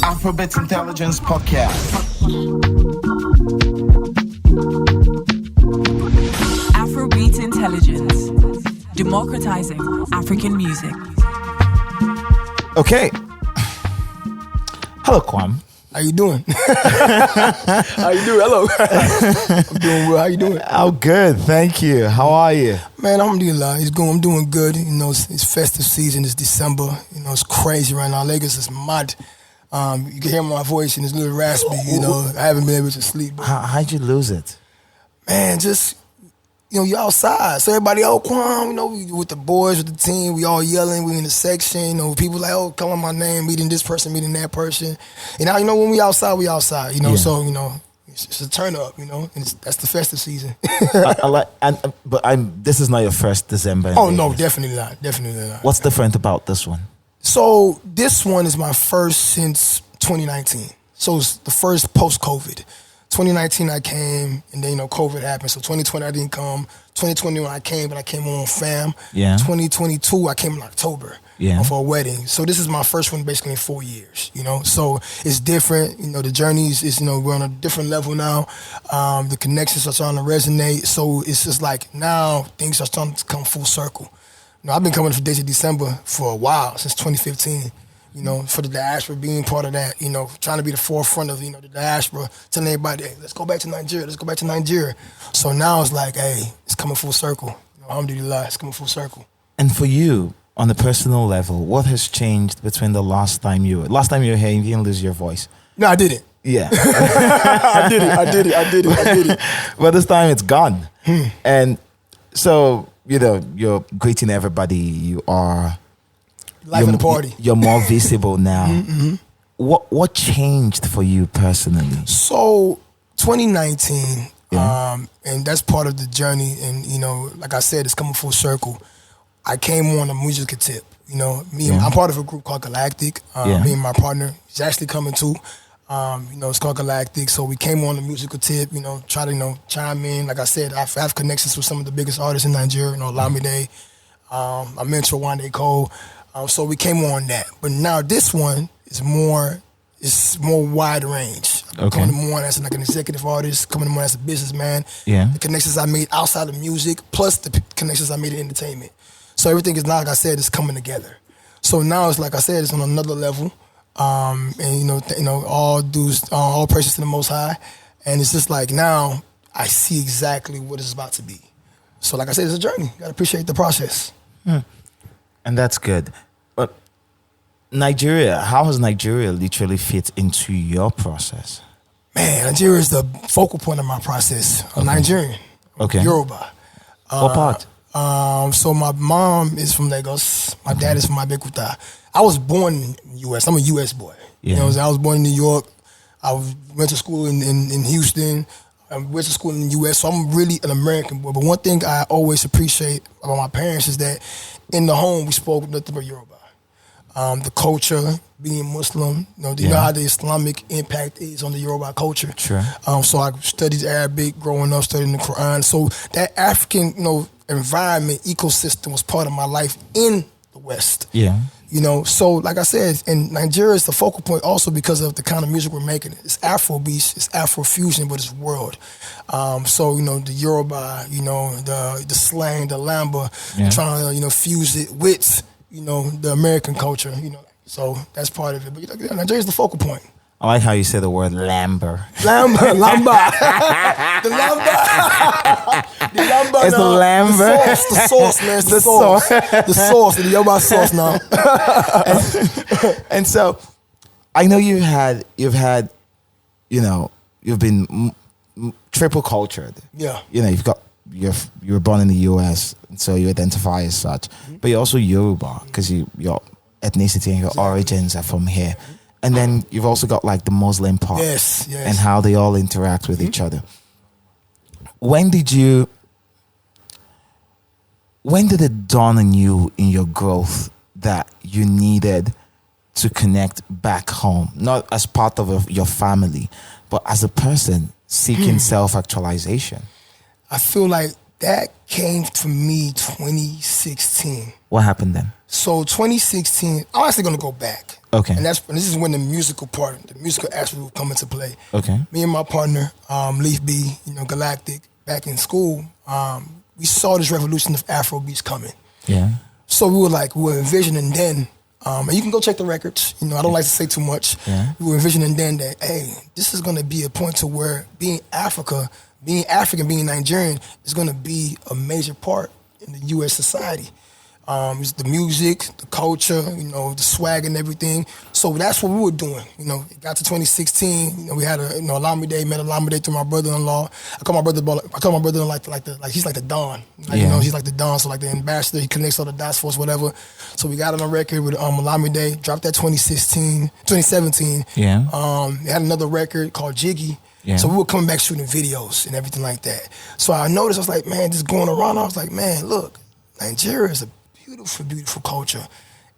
Afrobeats Intelligence Podcast. Afrobeats Intelligence, democratizing African music. Okay. Hello, Quam. How you doing? How you doing? Hello. I'm doing well. How you doing? I'm good, thank you. How are you? Man, alhamdulillah. I'm doing good. You know, it's festive season. It's December. You know, it's crazy right now. Lagos is mad. You can hear my voice and it's a little raspy. You know, I haven't been able to sleep. How'd you lose it? Man, just, you know, you outside. So everybody, oh, Quam, you know, we with the boys, with the team, we all yelling, we in the section, you know, people like, oh, calling my name, meeting this person, meeting that person. And now, you know, when we outside, you know, so, you know, it's a turn up, you know, and that's the festive season. I like, but this is not your first December. Oh, no, definitely not, definitely not. What's different about this one? So this one is my first since 2019. So it's the first post-COVID. 2019 I came, and then, you know, COVID happened. So 2020 I didn't come. 2021 I came, but I came on fam. Yeah. 2022 I came in October. Yeah. For a wedding. So this is my first one basically in 4 years, you know. So it's different. You know, the journey is, you know, we're on a different level now. The connections are starting to resonate. So it's just like now things are starting to come full circle. You know, I've been coming for Days of December for a while, since 2015. You know, for the diaspora, being part of that, you know, trying to be the forefront of, you know, the diaspora, telling everybody, hey, let's go back to Nigeria, let's go back to Nigeria. So now it's like, hey, it's coming full circle. You know, alhamdulillah, it's coming full circle. And for you, on a personal level, what has changed between the last time you were here, you didn't lose your voice? No, I didn't. Yeah. I did it. But this time it's gone. And so, you know, you're greeting everybody, you are... Life of the party. You're more visible now. Mm-hmm. What changed for you personally? So 2019, and that's part of the journey. And, you know, like I said, it's coming full circle. I came on a musical tip. You know, I'm part of a group called Galactic. Me and my partner, he's actually coming too. You know, it's called Galactic. So we came on the musical tip, you know, try to, you know, chime in. Like I said, I have connections with some of the biggest artists in Nigeria, you know, Lamide, I mentor Wande Cole. So we came on that. But now this one is more wide range. I'm coming on as like an executive artist, coming on as a businessman. Yeah. The connections I made outside of music, plus the connections I made in entertainment. So everything is now, like I said, it's coming together. So now it's like I said, it's on another level. And you know, all praises to the Most High. And it's just like now I see exactly what it's about to be. So like I said, it's a journey. You gotta appreciate the process. And that's good. But Nigeria, how has Nigeria literally fit into your process? Man, Nigeria is the focal point of my process. I'm Nigerian. Yoruba. What part? So my mom is from Lagos. My dad is from Abeokuta. I was born in the U.S. I'm a U.S. boy. Yeah. You know, I was born in New York. I went to school in Houston. I went to school in the U.S., so I'm really an American boy. But one thing I always appreciate about my parents is that in the home, we spoke nothing but Yoruba. The culture, being Muslim, you know, know how the Islamic impact is on the Yoruba culture. Sure. So I studied Arabic growing up, studying the Quran. So that African, you know, environment, ecosystem was part of my life in the West. Yeah. You know, so like I said, and Nigeria is the focal point also because of the kind of music we're making. It's Afrobeats, it's Afrofusion, but it's world. So, you know, the Yoruba, you know, the slang, the lamba, trying to, you know, fuse it with, you know, the American culture, you know. So that's part of it. But Nigeria is the focal point. I like how you say the word lamber. Lamba. The lamba. The lamba. It's the lamber. The sauce, man. It's the sauce. The sauce, the Yoruba sauce now. And so, I know you've had, you know, you've been triple cultured. Yeah. You know, you were born in the U.S., and so you identify as such. But you're also Yoruba because your ethnicity and your origins are from here. And then you've also got like the Muslim part, and how they all interact with each other. When did it dawn on you in your growth that you needed to connect back home, not as part of your family, but as a person seeking self-actualization? I feel like that came to me 2016. What happened then? So 2016, I'm actually gonna go back. Okay. And this is when the musical aspect will come into play. Okay. Me and my partner, Leaf B, Galactic, back in school, we saw this revolution of Afrobeats coming. Yeah. So we were envisioning then, and you can go check the records. I don't like to say too much. Yeah. We were envisioning then that, hey, this is going to be a point to where being African, being Nigerian is going to be a major part in the U.S. society. It's the music, the culture, the swag and everything. So that's what we were doing. It got to 2016. We had a Alami Day, met Alami Day through my brother-in-law. I call my brother-in-law like he's like the Don. He's like the Don, so like the ambassador. He connects all the dots for us, whatever. So we got on a record with Alami Day, dropped that 2017. Yeah. We had another record called Jiggy. Yeah. So we were coming back shooting videos and everything like that. So I noticed, I was like, man, just going around, I was like, man, look, Nigeria is a beautiful, beautiful culture.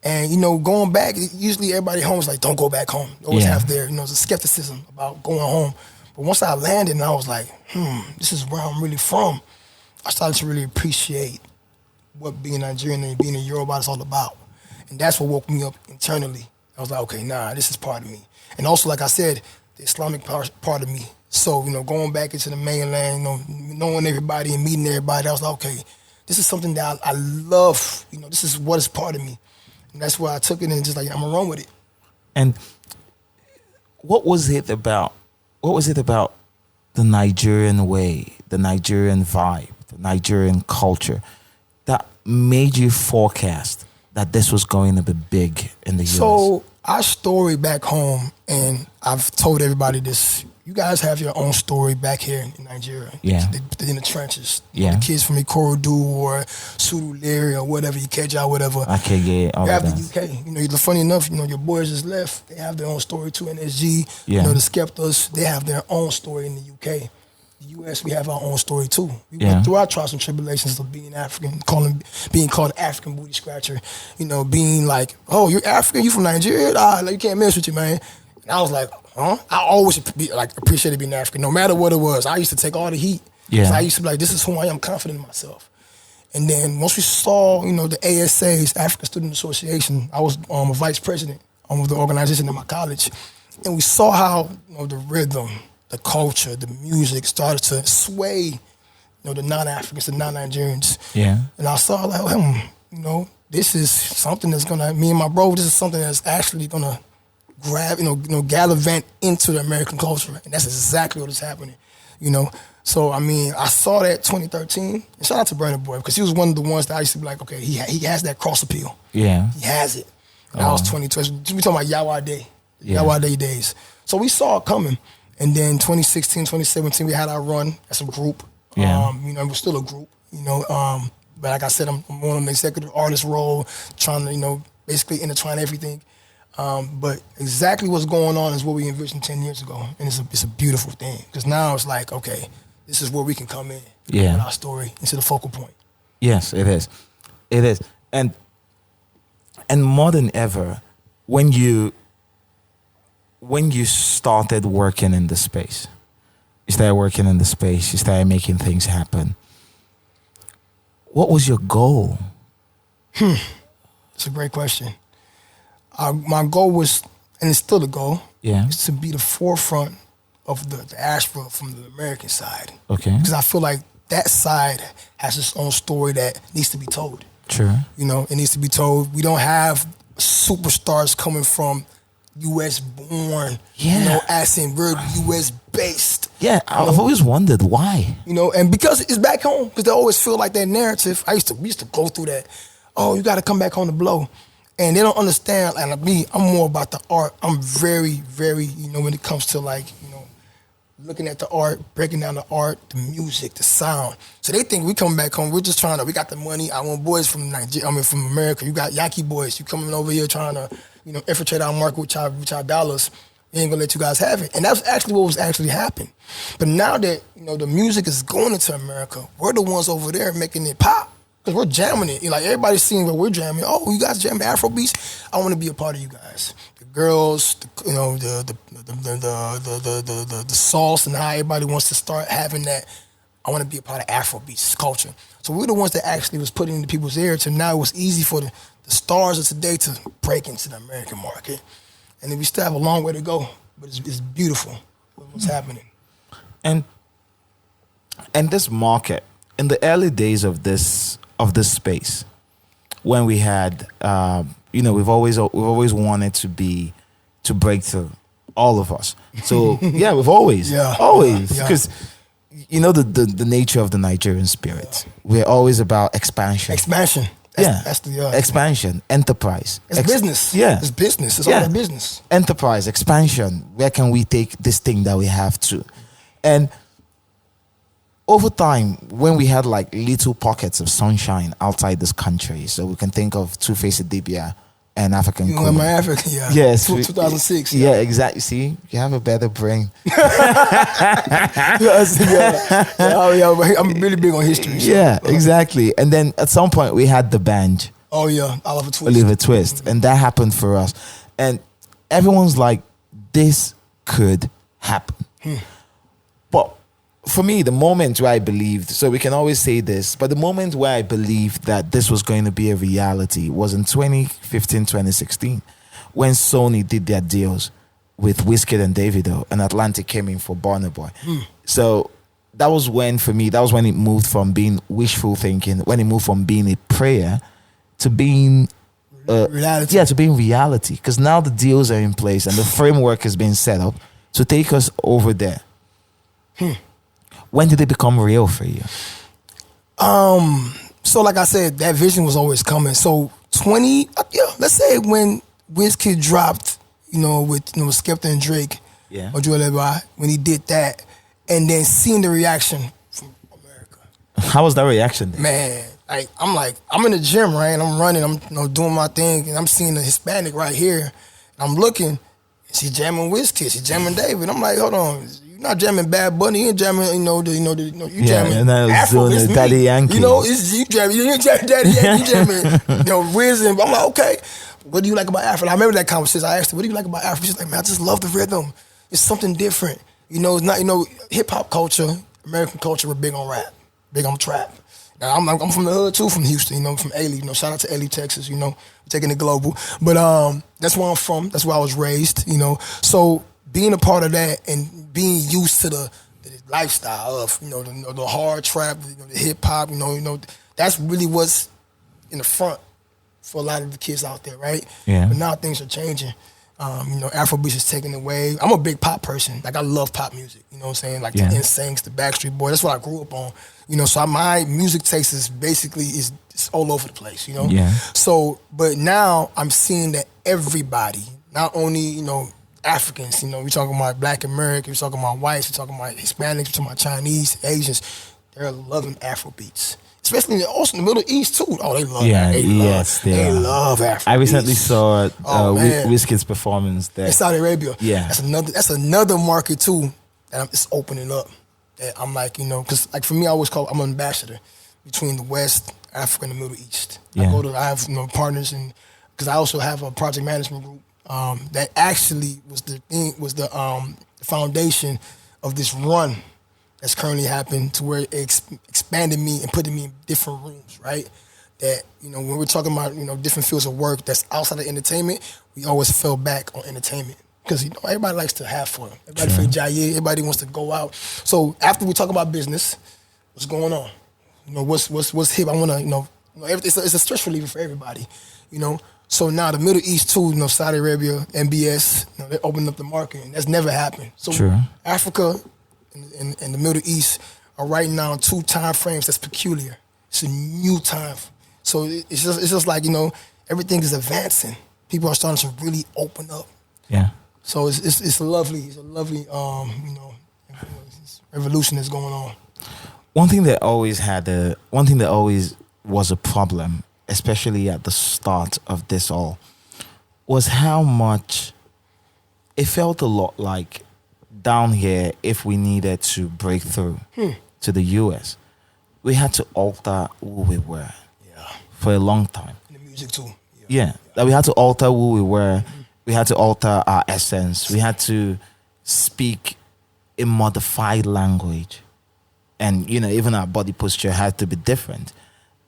And, going back, usually everybody home is like, don't go back home. They always have their, there's a skepticism about going home. But once I landed and I was like, this is where I'm really from, I started to really appreciate what being Nigerian and being a Yoruba is all about. And that's what woke me up internally. I was like, okay, nah, this is part of me. And also, like I said, the Islamic part of me. So, going back into the mainland, knowing everybody and meeting everybody, I was like, okay, this is something that I love. This is what is part of me. And that's why I took it and just like, I'm going to run with it. And what was it about the Nigerian way, the Nigerian vibe, the Nigerian culture that made you forecast that this was going to be big in the US? So our story back home, and I've told everybody this, you guys have your own story back here in Nigeria. Yeah. In the trenches. Yeah. The kids from Ikorodu or Surulere or whatever, Ikeja, whatever. Okay, all you have that. the UK. Funny enough, your boys just left. They have their own story too. NSG, Yeah. the Skeptas, they have their own story in the UK. The US, we have our own story too. We Yeah. went through our trials and tribulations of being African, being called African booty scratcher. Being like, oh, you're African, you from Nigeria? You can't mess with you, man. And I was like, huh? I always appreciated being African, no matter what it was. I used to take all the heat. Yeah. I used to be like, this is who I am, confident in myself. And then once we saw, the ASA's, African Student Association, I was a vice president of the organization in my college, and we saw how the rhythm, the culture, the music started to sway, the non-Africans, the non-Nigerians. Yeah. And I saw like, this is something that's gonna, me and my bro, this is something that's actually gonna grab, gallivant into the American culture. And that's exactly what is happening, So, I saw that 2013. And shout out to Burna Boy, because he was one of the ones that I used to be like, okay, he has that cross appeal. Yeah. He has it. And I was 2012. We talking about Yawa Day. Yeah. Yawa Day days. So we saw it coming. And then 2016, 2017, we had our run as a group. Yeah. We're still a group, But like I said, I'm on the executive artist role, trying to, basically intertwine everything. But exactly what's going on is what we envisioned 10 years ago. And it's a beautiful thing. Because now it's like, okay, this is where we can come in with our story into the focal point. Yes, it is. It is. And more than ever, when you started working in the space, you started making things happen. What was your goal? It's a great question. My goal was, and it's still the goal, is to be the forefront of the diaspora from the American side. Okay. Because I feel like that side has its own story that needs to be told. True. It needs to be told. We don't have superstars coming from U.S. born, as in we're U.S. based. Yeah, I've always wondered why. And because it's back home, because they always feel like that narrative. We used to go through that. Oh, you got to come back home to blow. And they don't understand, and I'm more about the art. I'm very, very, when it comes to looking at the art, breaking down the art, the music, the sound. So they think we come back home, we got the money. I want boys from Nigeria, from America. You got Yankee boys. You coming over here trying to, infiltrate our market with our dollars. We ain't gonna let you guys have it. And that's actually what was actually happening. But now that, the music is going into America, we're the ones over there making it pop. Because we're jamming it. Everybody's seeing what we're jamming. Oh, you guys jamming Afrobeats? I want to be a part of you guys. The girls, the sauce, and how everybody wants to start having that. I want to be a part of Afrobeats culture. So we're the ones that actually was putting into people's ears. And now it was easy for the stars of today to break into the American market. And then we still have a long way to go, but it's beautiful what's happening. And this market, in the early days of this space, when we had, we've always wanted to break through, all of us. So yeah, we've always, because the nature of the Nigerian spirit. We're always about expansion. That's the expansion, enterprise. It's business. Yeah, it's business. It's all about business. Enterprise, expansion. Where can we take this thing that we have to? And over time, when we had like little pockets of sunshine outside this country, so we can think of Two-Faced Dibia and African Quam. My African, yeah. Yes. 2006. Yeah, exactly. See, you have a better brain. I'm really big on history. So. Yeah, exactly. And then at some point we had the band. Oh yeah, Oliver Twist. Mm-hmm. And that happened for us. And everyone's like, this could happen. But for me, the moment where I believed, so we can always say this, but the moment where I believed that this was going to be a reality was in 2015, 2016, when Sony did their deals with Wizkid and Davido, and Atlantic came in for Burna Boy. So that was when, for me, it moved from being wishful thinking, when it moved from being a prayer to being reality. Yeah, to being reality. Because now the deals are in place and the framework has been set up to take us over there. When did it become real for you? So like I said, that vision was always coming. So let's say when Wizkid dropped, with Skepta and Drake, or Joel Levi, when he did that, and then seeing the reaction from America. How was that reaction then? Man, I'm in the gym, right? And I'm running, I'm doing my thing, and I'm seeing a Hispanic right here. And I'm looking, and she's jamming Wizkid, she's jamming David. I'm like, hold on. You're not jamming Bad Bunny, you're jamming, you jamming Afrobeats, Daddy Yankee. It's you jamming Daddy Yankee, you jamming, Wiz, and I'm like, okay, what do you like about Afro? I remember that conversation. I asked her, what do you like about Afro? She's like, man, I just love the rhythm. It's something different. It's not, hip hop culture, American culture, we're big on rap, big on trap. Now, I'm from the hood too, from Houston, from Ailey, shout out to Ailey, Texas, taking it global. But that's where I'm from, that's where I was raised, So being a part of that and being used to the lifestyle of, the hard trap, the hip hop, that's really what's in the front for a lot of the kids out there, right? Yeah. But now things are changing. Afrobeats is taking away. I'm a big pop person. Like, I love pop music, what I'm saying? Like the NSYNCs, the Backstreet Boys. That's what I grew up on. So my music taste is basically it's all over the place, Yeah. So, but now I'm seeing that everybody, not only, Africans, we're talking about Black Americans, we're talking about whites, we're talking about Hispanics, we're talking about Chinese, Asians, they're loving Afrobeats. Especially also in the Middle East too. Oh, they love it. They love Afrobeats. I recently saw Wizkid's performance there in Saudi Arabia. Yeah, that's another market too that it's opening up. That I'm like, because like for me, I'm an ambassador between the West, Africa, and the Middle East. Yeah. I have partners, and because I also have a project management group that actually was the foundation of this run that's currently happened, to where it expanded me and putting me in different rooms, right? That, when we're talking about, different fields of work that's outside of entertainment, we always fell back on entertainment. Because, everybody likes to have fun. Everybody feel jaye, everybody wants to go out. So after we talk about business, what's going on? What's hip? I want to, it's a stress reliever for everybody, So now the Middle East too, Saudi Arabia, MBS, they're opening up the market, and that's never happened. So Africa and the Middle East are right now 2 time frames that's peculiar. It's a new time. So it's just like, everything is advancing. People are starting to really open up. Yeah. So it's lovely. It's a lovely revolution that's going on. One thing that always was a problem, especially at the start of this all, was how much it felt a lot like down here, if we needed to break through to the US, we had to alter who we were for a long time. In the music too. That we had to alter who we were. We had to alter our essence. We had to speak a modified language. And, even our body posture had to be different.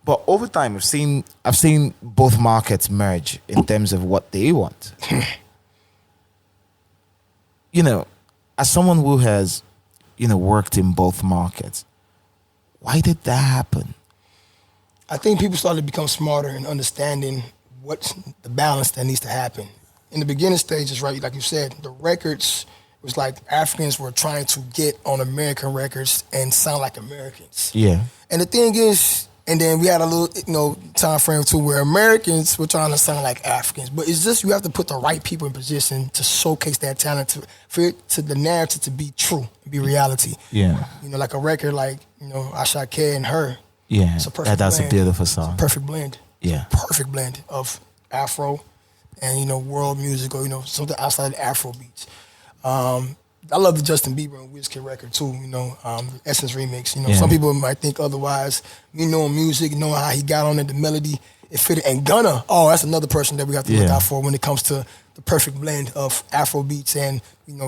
But over time, I've seen both markets merge in terms of what they want. As someone who has, worked in both markets, why did that happen? I think people started to become smarter in understanding what's the balance that needs to happen. In the beginning stages, right, like you said, the records was like Africans were trying to get on American records and sound like Americans. Yeah. And the thing is, and then we had a little, time frame too where Americans were trying to sound like Africans. But it's just you have to put the right people in position to showcase that talent for the narrative to be true, be reality. Yeah. Like a record like, Ashake and Her. Yeah. It's a perfect that's blend. A beautiful song. It's a perfect blend. Yeah. Perfect blend of Afro and, world music or, something outside of Afrobeats. I love the Justin Bieber and Wizkid record too, the Essence remix. Some people might think otherwise. Me knowing music, knowing how he got on it, the melody, it fitted. And Gunna, that's another person that we have to look out for when it comes to the perfect blend of Afrobeats and,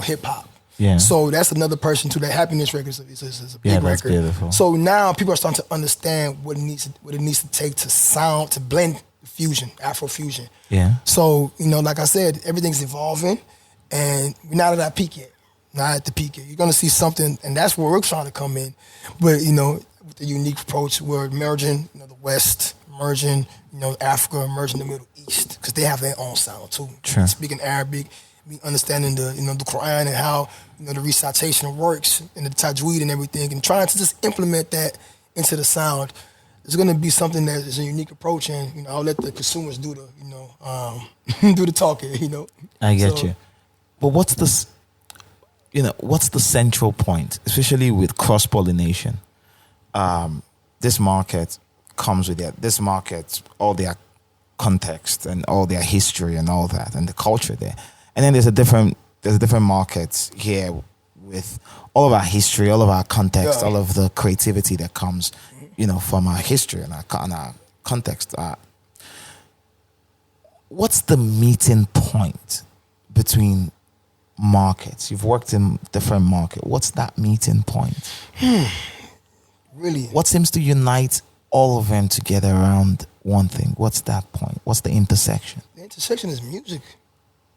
hip hop. Yeah. So that's another person too. That Happiness record is a big that's record. Beautiful. So now people are starting to understand what it needs to take to sound, to blend fusion, Afro fusion. Yeah. So, like I said, everything's evolving and we're not at that peak yet. Not at the peak yet. You're gonna see something, and that's where we're trying to come in. But, with the unique approach, we're merging, the West, merging, Africa, merging the Middle East, because they have their own sound too. Sure. Speaking Arabic, me understanding the Quran and how, the recitation works and the tajweed and everything, and trying to just implement that into the sound. It's going to be something that is a unique approach, and I'll let the consumers do the do the talking. I get you, but what's the central point, especially with cross pollination? This market comes with all their context and all their history and all that, and the culture there, and then there's a different market here with all of our history, all of our context, all of the creativity that comes. From our history and our context. What's the meeting point between markets? You've worked in different markets. What's that meeting point? Really? What seems to unite all of them together around one thing? What's that point? What's the intersection? The intersection is music.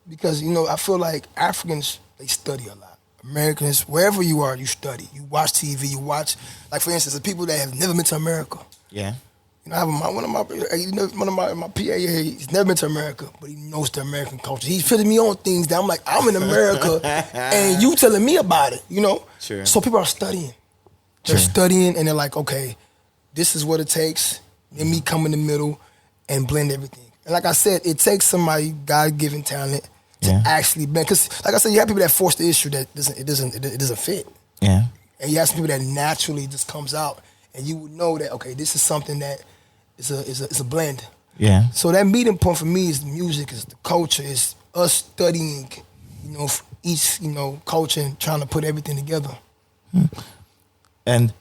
Because, I feel like Africans, they study a lot. Americans, wherever you are, you study. You watch TV, you watch, like for instance, the people that have never been to America. Yeah. I have one of my PA here, he's never been to America, but he knows the American culture. He's putting me on things that I'm like, I'm in America, and you telling me about it, Sure. So people are studying. They're studying, and they're like, okay, this is what it takes. Then me come in the middle and blend everything. And like I said, it takes somebody God-given talent to actually blend. Because like I said, you have people that force the issue that it doesn't fit. Yeah. And you have some people that naturally just comes out, and you would know that, okay, this is something that is a blend. Yeah. So that meeting point for me is the music, is the culture, is us studying, each, culture and trying to put everything together. And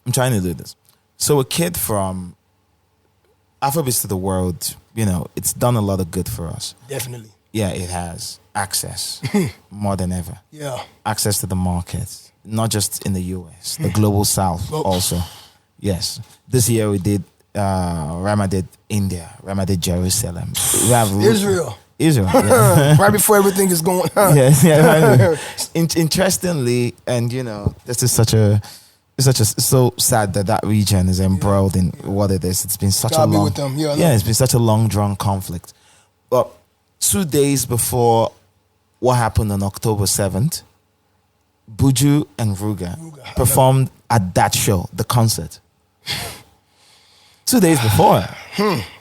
I'm trying to do this. So a kid from Afrobeats to the world, it's done a lot of good for us. Definitely. Yeah, it has access more than ever. Yeah. Access to the market, not just in the US, the global South also. Yes. This year we did, Rama did India, Rama did Jerusalem. We have Israel, yeah. right before everything is going on. Right. Interestingly, and this is it's so sad that region is embroiled in what it is. It's been such God a be long, with them. it's been such a long drawn conflict. But 2 days before what happened on October 7th, Buju and Ruga performed at that show, the concert. 2 days before,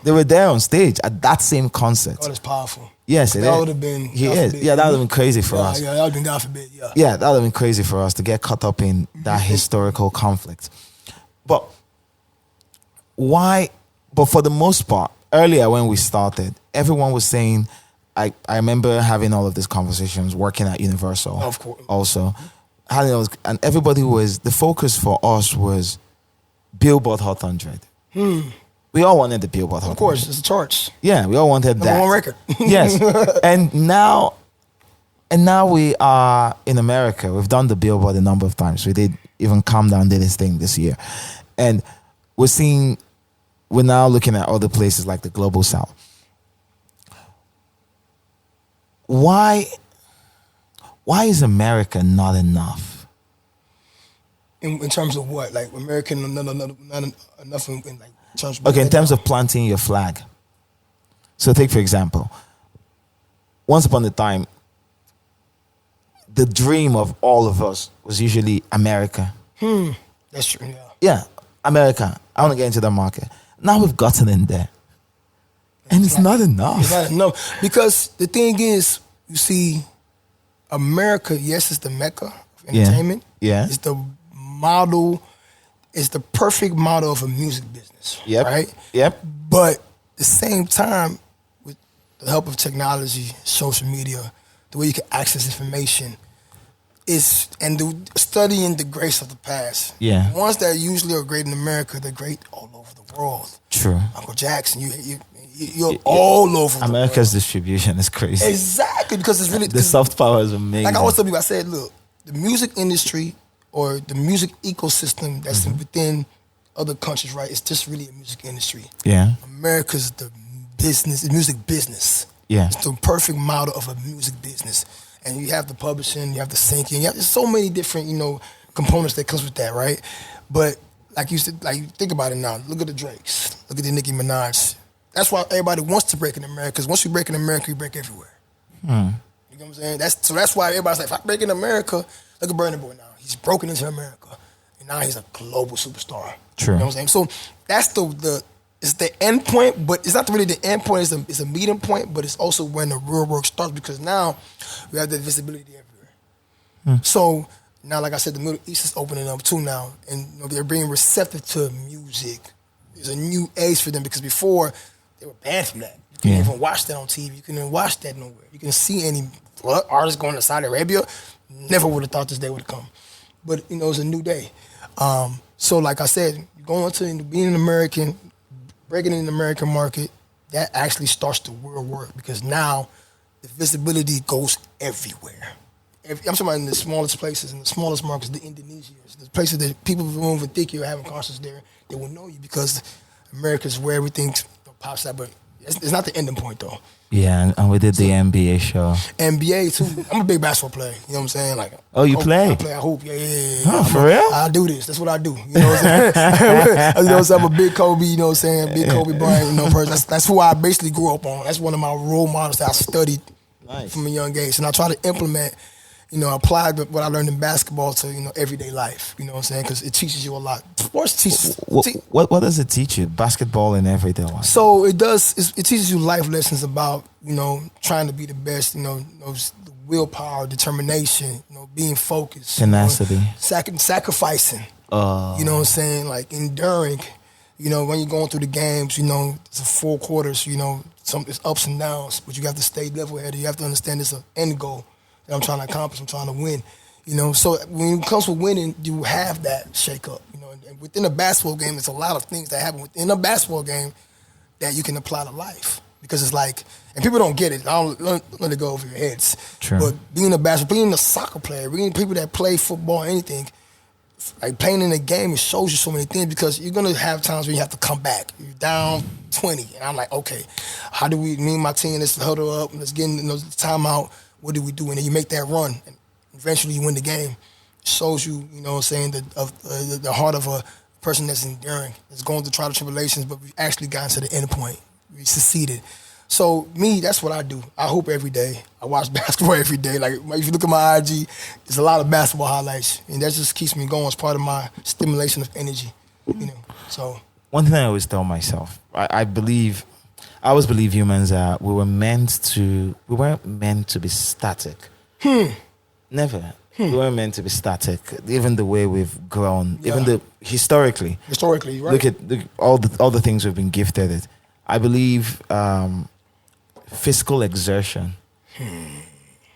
they were there on stage at that same concert. God is powerful. Yes, that would have been. He is. Yeah, that would have been crazy for us. Yeah, that would have been God forbid. Yeah. Yeah, that would have been crazy for us to get caught up in that historical conflict. But why? But for the most part, earlier when we started, everyone was saying, I remember having all of these conversations, working at Universal. Of course. Also. And everybody the focus for us was Billboard Hot 100. We all wanted the Billboard Hot 100. Of course, it's a charts. Yeah, we all wanted that. Number one record. Yes. And now we are in America. We've done the Billboard a number of times. We did even Calm Down did his thing this year. And we're now looking at other places like the global south. Why is America not enough? In terms of what? Like American not enough in like terms of in terms of planting your flag. So take for example, once upon a time, the dream of all of us was usually America. That's true, yeah. Yeah, America. I want to get into the market. Now we've gotten in there. And it's not enough. It's not enough. Because the thing is, you see, America, yes, it's the mecca of entertainment. Yeah. It's the model, it's the perfect model of a music business. Yep. Right? Yep. But at the same time, with the help of technology, social media, the way you can access information, studying the greats of the past. Yeah. The ones that usually are great in America, they're great all over the world. True. Michael Jackson, you're all over America's distribution is crazy. Exactly, because it's really... The soft power is amazing. Like I always tell people, I said, look, the music industry or the music ecosystem that's within other countries, right, it's just really a music industry. Yeah. America's the music business. Yeah. It's the perfect model of a music business. And you have the publishing, you have the syncing, there's so many different, components that comes with that, right? But like you said, like think about it now. Look at the Drakes. Look at the Nicki Minaj. That's why everybody wants to break in America, because once you break in America, you break everywhere. You know what I'm saying? That's why everybody's like, if I break in America, look at Burna Boy now. He's broken into America. And now he's a global superstar. True. You know what I'm saying? So that's it's the end point, but it's not really the end point, it's a meeting point, but it's also when the real work starts, because now we have the visibility everywhere. So now, like I said, the Middle East is opening up too now, and they're being receptive to music. There's a new age for them, because before they were banned from that. You couldn't even watch that on TV. You couldn't even watch that nowhere. You can see any artists going to Saudi Arabia. Never would have thought this day would have come. But, it's a new day. So like I said, going to being an American, breaking in the American market, that actually starts the real work, because now the visibility goes everywhere. I'm talking about in the smallest places, in the smallest markets, the Indonesians, the places that people won't even think you're having concerts there, they will know you, because America's where everything pops out. But it's not the ending point, though. Yeah, and we did the NBA show. NBA, too. I'm a big basketball player. You know what I'm saying? Like, oh, you play? I play. I hoop. Yeah. Oh, for real? I do this. That's what I do. You know what I'm saying? I'm a big Kobe, you know what I'm saying? Big Kobe Bryant, person. That's who I basically grew up on. That's one of my role models that I studied from a young age. And I try to implement, apply what I learned in basketball to, everyday life. You know what I'm saying? Because it teaches you a lot. Sports teaches... What does it teach you? Basketball in everyday life? So it does... It teaches you life lessons about, trying to be the best, the willpower, determination, being focused. Tenacity. Sacrificing. You know what I'm saying? Like enduring. When you're going through the games, it's a 4 quarters, it's ups and downs, but you have to stay level-headed. You have to understand it's an end goal that I'm trying to accomplish. I'm trying to win. So when it comes with winning, you have that shake-up. And within a basketball game, there's a lot of things that happen within a basketball game that you can apply to life. Because it's like, and people don't get it. I don't let it go over your heads. True. But being a soccer player, being people that play football, anything, like playing in a game, it shows you so many things, because you're gonna have times where you have to come back. You're down 20, and I'm like, okay, how do me and my team, let's huddle up, let's get in the timeout. What do we do? And then you make that run, and eventually you win the game. It shows you, what I'm saying, the heart of a person that's enduring, that's going through trial and tribulations, but we actually got to the end point. We succeeded. So me, that's what I do. I hoop every day. I watch basketball every day. Like if you look at my IG, there's a lot of basketball highlights, and that just keeps me going. It's part of my stimulation of energy. So one thing I always tell myself, I always believe humans are we weren't meant to be static. Never. We weren't meant to be static. Even the way we've grown, even historically. Historically, right? Look at all the things we've been gifted it. I believe physical exertion,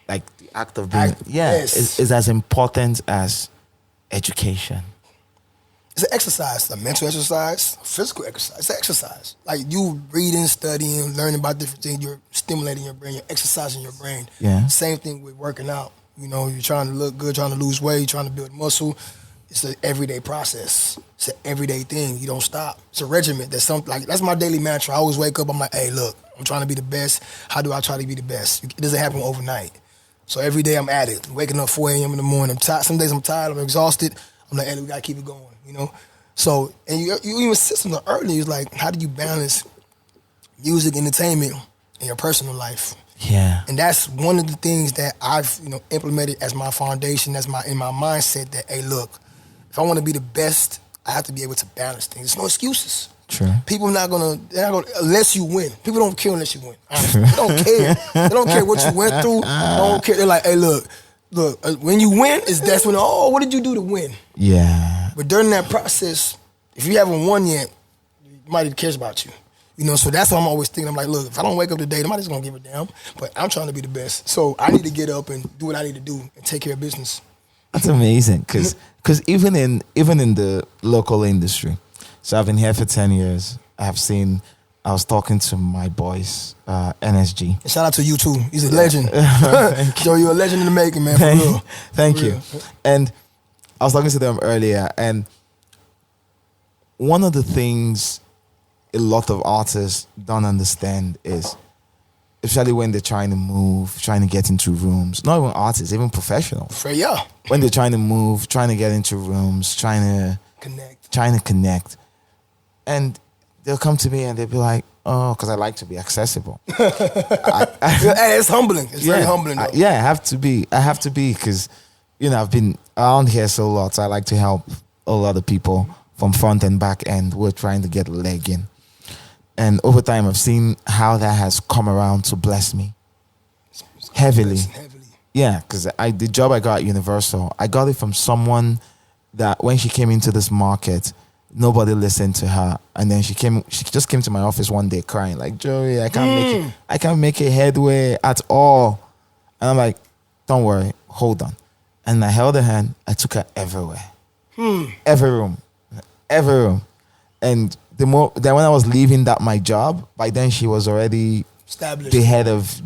like the act of being, is as important as education. It's an exercise, a mental exercise, a physical exercise. It's an exercise. Like you reading, studying, learning about different things, you're stimulating your brain, you're exercising your brain. Yeah. Same thing with working out. You're trying to look good, trying to lose weight, trying to build muscle. it's an everyday process. It's an everyday thing. You don't stop. It's a regiment. That's my daily mantra. I always wake up, I'm like, hey, look, I'm trying to be the best. How do I try to be the best? It doesn't happen overnight. So every day I'm at it. Waking up 4 a.m. in the morning. I'm tired. Some days I'm tired. I'm exhausted. I'm like, hey, we gotta keep it going, you know? So, and you even said something earlier. It's like, how do you balance music, entertainment, and your personal life? Yeah. And that's one of the things that I've, implemented as my foundation, in my mindset that, hey, look, if I want to be the best, I have to be able to balance things. There's no excuses. True. People they're not gonna, unless you win. People don't care unless you win. Honestly. They don't care. They don't care what you went through. They don't care. They're like, hey, look, when you win, that's when, what did you do to win? Yeah. But during that process, if you haven't won yet, nobody cares about you. So that's what I'm always thinking. I'm like, look, if I don't wake up today, nobody's gonna give a damn. But I'm trying to be the best. So I need to get up and do what I need to do and take care of business. That's amazing. Because even in the local industry, so I've been here for 10 years. I was talking to my boys, NSG. And shout out to you too. He's a legend. Joe, you're a legend in the making, man, for real. Thank you. And I was talking to them earlier, and one of the things a lot of artists don't understand is, especially when they're trying to get into rooms, not even artists, even professionals. Yeah. When they're trying to move, trying to get into rooms, trying to connect. And they'll come to me and they'll be like, oh, because I like to be accessible. It's humbling. It's very humbling, though. I have to be because, I've been around here so a lot. So I like to help a lot of people from front and back end who are trying to get a leg in. And over time, I've seen how that has come around to bless me heavily. Yeah, because the job I got at Universal, I got it from someone that when she came into this market, nobody listened to her. And then she just came to my office one day crying, like, Joey, I can't make a headway at all. And I'm like, don't worry, hold on. And I held her hand, I took her everywhere. Every room. And then when I was leaving my job, by then she was already established, the head of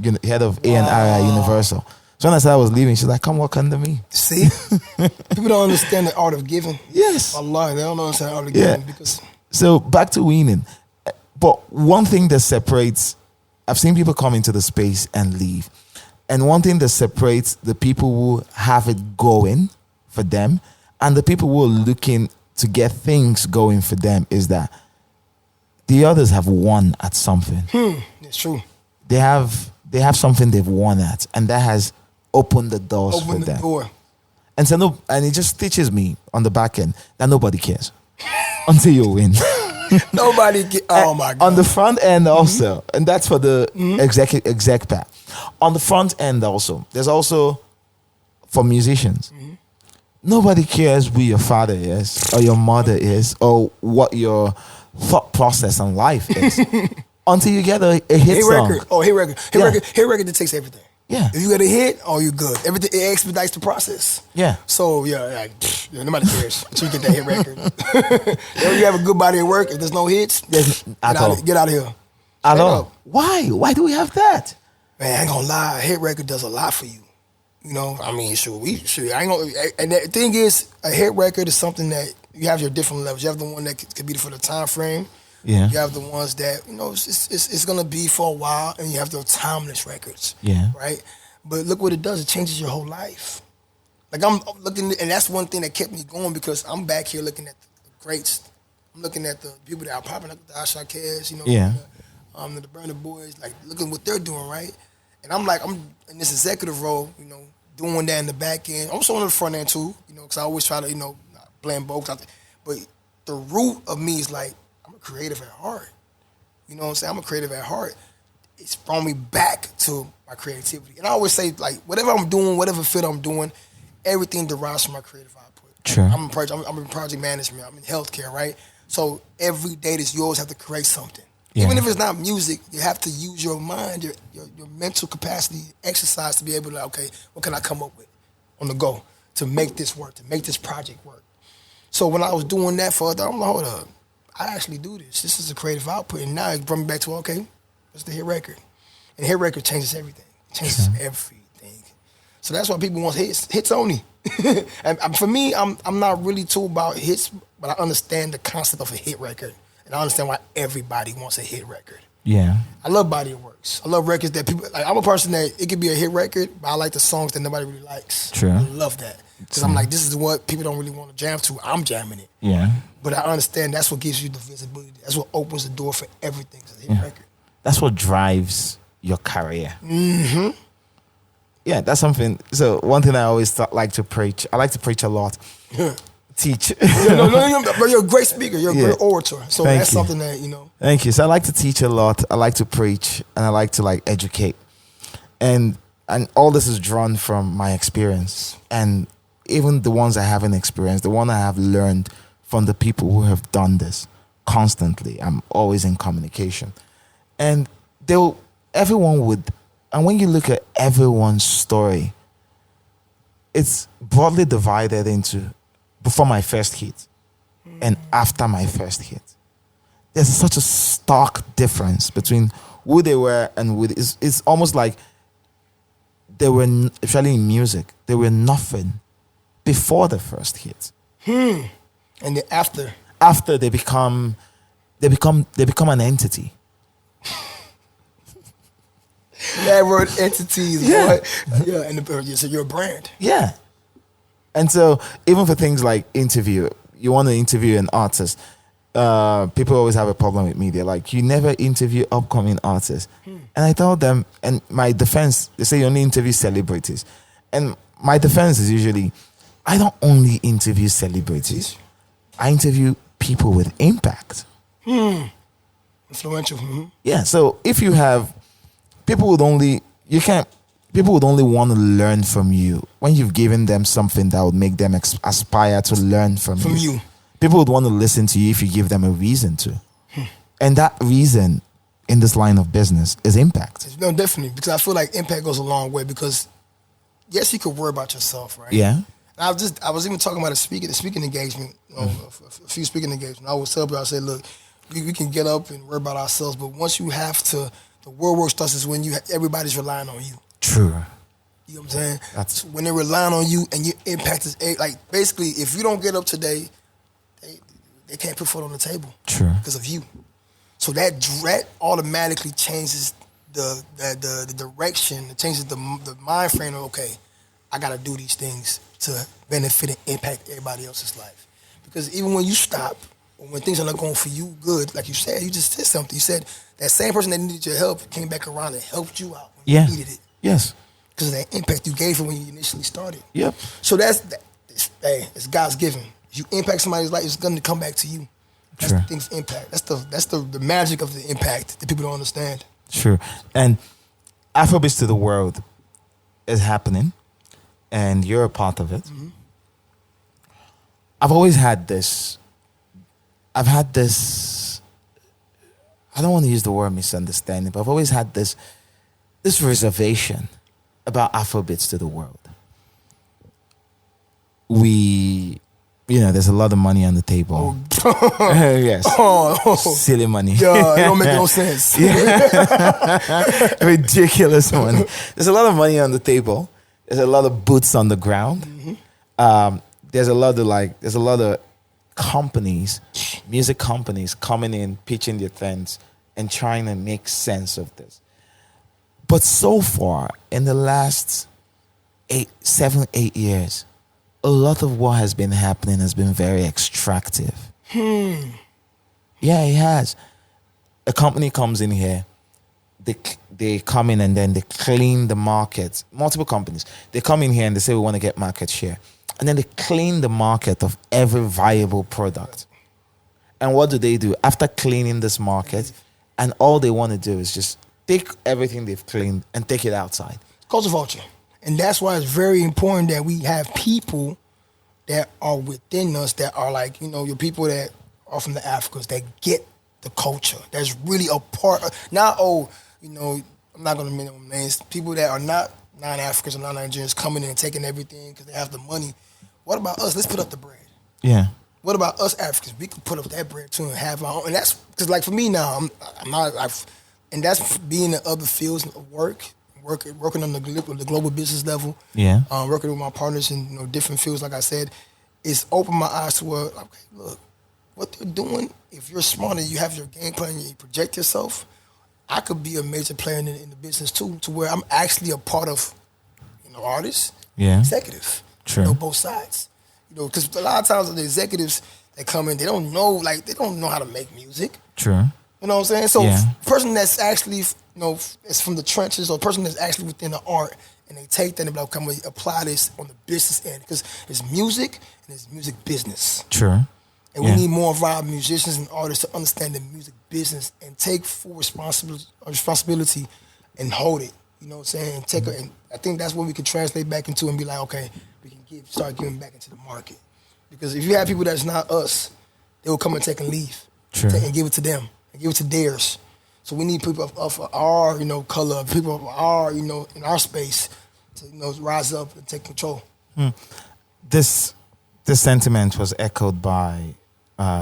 A&R at Universal. So when I said I was leaving, she's like, come work under me. See? People don't understand the art of giving. Yes. Allah, they don't understand the art of giving. So back to winning. But one thing that separates, I've seen people come into the space and leave. And one thing that separates the people who have it going for them and the people who are looking to get things going for them is that the others have won at something. It's true. They have something they've won at, and that has opened the doors for them. Door. And so and it just teaches me on the back end that nobody cares until you win. Nobody. Oh my God. On the front end also, and that's for the exec path. On the front end also, there's also for musicians. Nobody cares who your father is or your mother is or what your thought process on life is until you get a hit song. Record. Oh, hit record. Hit record that takes everything. Yeah. If you get a hit, you're good. Everything, it expedites the process. Yeah. So nobody cares until you get that hit record. You have a good body of work. If there's no hits, get out of here. At all. Why? Why do we have that? Man, I ain't gonna lie. A hit record does a lot for you. I mean, sure. I ain't gonna. And the thing is, a hit record is something that you have your different levels. You have the one that could be for the time frame. Yeah. You have the ones that it's gonna be for a while, and you have the timeless records. Yeah. Right. But look what it does. It changes your whole life. Like I'm looking, and that's one thing that kept me going because I'm back here looking at the greats. I'm looking at the people that are popping up, the Asha Cares, the Burner Boys, like looking what they're doing, right? And I'm in this executive role, doing that in the back end. I'm also on the front end too, because I always try to, blend both. But the root of me is like, I'm a creative at heart. You know what I'm saying? I'm a creative at heart. It's brought me back to my creativity. And I always say, like, whatever I'm doing, whatever field I'm doing, everything derives from my creative output. True. I'm in project management. I'm in healthcare, right? So every day you always have to create something. Yeah. Even if it's not music, you have to use your mind, your mental capacity, exercise to be able to, okay, what can I come up with on the go to make this work, to make this project work? So when I was doing that for I'm like, hold up, I actually do this. This is a creative output. And now it brought me back to, okay, what's the hit record? And hit record changes everything. It changes everything. So that's why people want hits only. And for me, I'm not really too about hits, but I understand the concept of a hit record. And I understand why everybody wants a hit record. Yeah. I love body of works. I love records that people, like, I'm a person that it could be a hit record, but I like the songs that nobody really likes. True. I love that. Because I'm like, this is what people don't really want to jam to. I'm jamming it. Yeah. But I understand that's what gives you the visibility. That's what opens the door for everything. It's a hit record. That's what drives your career. Mm-hmm. Yeah, that's something. So one thing I always like to preach. I like to preach a lot. Teach. But you're a great speaker. You're a great orator. So that's something that, you know. Thank you. So I like to teach a lot. I like to preach, and I like to like educate. And all this is drawn from my experience. And even the ones I haven't experienced, the one I have learned from the people who have done this constantly. I'm always in communication. And everyone would, and when you look at everyone's story, it's broadly divided into before my first hit and after my first hit. There's such a stark difference between who they were and who it's almost like they were, especially in music, they were nothing before the first hit. And then after? After they become an entity. That word entity is what? Yeah, and so you're a brand. Yeah. And so even for things like interview, you want to interview an artist, people always have a problem with me. They're like, you never interview upcoming artists. And I told them, and my defense, they say you only interview celebrities. And my defense is usually, I don't only interview celebrities. I interview people with impact. Influential. Mm-hmm. Yeah, so if you have, people would only want to learn from you when you've given them something that would make them aspire to learn from you. People would want to listen to you if you give them a reason to. And that reason in this line of business is impact. No, definitely, because I feel like impact goes a long way because, yes, you could worry about yourself, right? Yeah. And I was even talking about the speaking engagement, a few speaking engagements. I was telling people, I said, look, we can get up and worry about ourselves, but once you have to, the real work starts is when everybody's relying on you. True. You know what I'm saying? So when they're relying on you and your impact is, like, basically, if you don't get up today, they can't put food on the table. True. Because of you. So that automatically changes the direction, it changes the mind frame of, okay, I got to do these things to benefit and impact everybody else's life. Because even when you stop, or when things are not going for you good, like you said, you just said something. You said that same person that needed your help came back around and helped you out when you needed it. Yes. Because of that impact you gave it when you initially started. Yep. So it's God's given. If you impact somebody's life, it's going to come back to you. That's the thing's impact. That's the magic of the impact that people don't understand. True. And Afrobeats to the world is happening, and you're a part of it. Mm-hmm. I've always had this. I don't want to use the word misunderstanding, but I've always had this reservation about Afrobeats to the world. There's a lot of money on the table. Yes. Silly money. Yeah, it don't make no sense. Ridiculous money. There's a lot of money on the table. There's a lot of boots on the ground. Mm-hmm. There's a lot of companies, music companies coming in, pitching their things and trying to make sense of this. But so far, in the last 7, 8 years, a lot of what has been happening has been very extractive. Yeah, it has. A company comes in here, they come in and then they clean the market. Multiple companies. They come in here and they say, we want to get market share. And then they clean the market of every viable product. And what do? After cleaning this market, and all they want to do is just take everything they've cleaned and take it outside. Culture vulture. And that's why it's very important that we have people that are within us that are like, your people that are from the Africans that get the culture. That's really a part of, I'm not going to mention names, people that are not non-Africans or non-Nigerians coming in and taking everything because they have the money. What about us? Let's put up the bread. Yeah. What about us Africans? We can put up that bread too and have our own. And that's because, like, for me now, and that's being in other fields of work working on the global business level. Yeah. Working with my partners in different fields. Like I said, it's opened my eyes to where, okay, look, what they're doing. If you're smart and you have your game plan and you project yourself, I could be a major player in the business too, to where I'm actually a part of, artists, executive. True. Both sides. Because a lot of times the executives that come in, they don't know how to make music. True. You know what I'm saying? So person that's actually, is from the trenches, or person that's actually within the art, and they take that and be like, I'm going to apply this on the business end. Because it's music and it's music business. True. And we need more of our musicians and artists to understand the music business and take full responsibility and hold it. You know what I'm saying? And I think that's what we can translate back into and be like, okay, we can start giving back into the market. Because if you have people that's not us, they will come and take and leave. True. And give it to them and give it to theirs. So we need people of our, color, people of our, in our space to, rise up and take control. This sentiment was echoed by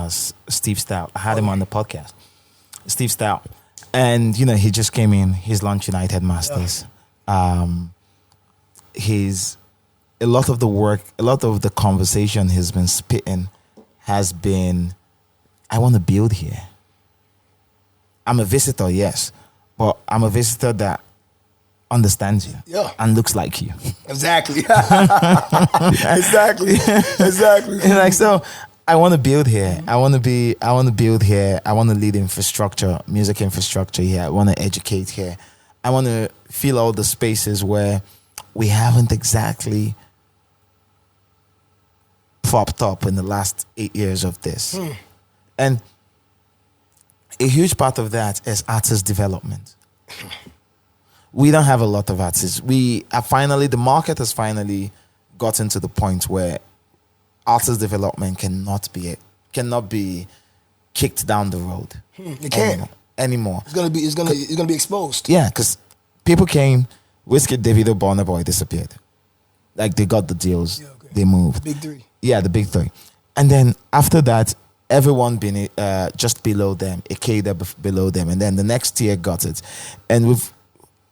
Steve Stout. I had him on the podcast. Steve Stout. And, he just came in. He's launched United Masters. Yeah. A lot of the work, a lot of the conversation he's been spitting has been, I want to build here. I'm a visitor, yes. But I'm a visitor that understands you and looks like you. Exactly. Exactly. So I want to build here. I want to build here. I want to lead infrastructure, music infrastructure here. I want to educate here. I want to fill all the spaces where we haven't exactly propped up in the last 8 years of this. And a huge part of that is artist development. We don't have a lot of artists. The market has finally gotten to the point where artist development cannot be kicked down the road. It can't anymore. It's gonna be exposed. Yeah, because people came, Wizkid, Davido, Burna Boy disappeared. Like they got the deals, they moved. Big three. Yeah, the big three. And then after that, everyone been just below them, a cadre below them, and then the next tier got it. And